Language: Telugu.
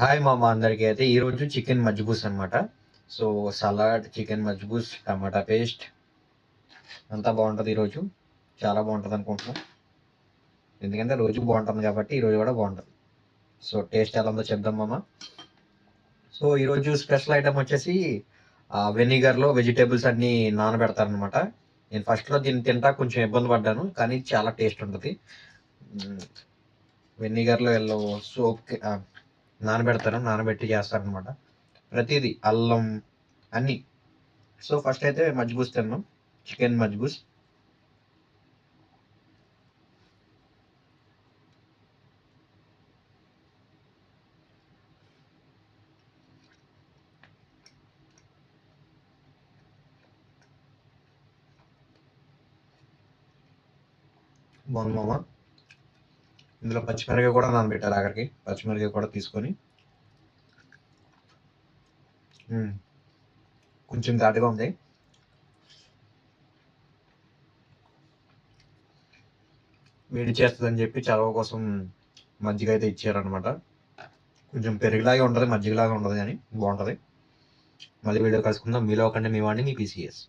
హాయ్ మామ అందరికీ. అయితే ఈరోజు చికెన్ మజ్బూస్ అనమాట. సో సలాడ్, చికెన్ మజ్బూస్, టమాటా పేస్ట్ అంతా బాగుంటుంది ఈరోజు. చాలా బాగుంటుంది అనుకుంటున్నాం. ఎందుకంటే రోజు బాగుంటుంది కాబట్టి ఈరోజు కూడా బాగుంటుంది. సో టేస్ట్ ఎలా ఉందో చెప్దాం మామ. సో ఈరోజు స్పెషల్ ఐటమ్ వచ్చేసి వెనిగర్లో వెజిటేబుల్స్ అన్నీ నానబెడతారనమాట. నేను ఫస్ట్లో దీన్ని తింటా కొంచెం ఇబ్బంది పడ్డాను, కానీ చాలా టేస్ట్ ఉంటుంది. వెనిగర్లో ఎల్లో సోప్ నానబెడతారు, నానబెట్టి చేస్తారనమాట. ప్రతిదీ అల్లం అన్నీ. సో ఫస్ట్ అయితే మజ్బూస్ తిన్నాం, చికెన్ మజ్బూస్. బాగుంది మామ. ఇందులో పచ్చిమిరకాయ కూడా నానబెట్టారు ఆఖరికి. పచ్చిమిరకాయ కూడా తీసుకొని కొంచెం ఘాటుగా ఉంది. వేడి చేస్తుందని చెప్పి చలవ కోసం మజ్జిగ అయితే ఇచ్చారనమాట. కొంచెం పెరుగులాగే ఉంటుంది, మజ్జిగలాగా ఉండదు, కానీ బాగుంటుంది. మళ్ళీ వీడియో కలుసుకుందాం. మీలో కంటే మీ వాడిని, మీ పీసీఎస్.